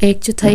1/4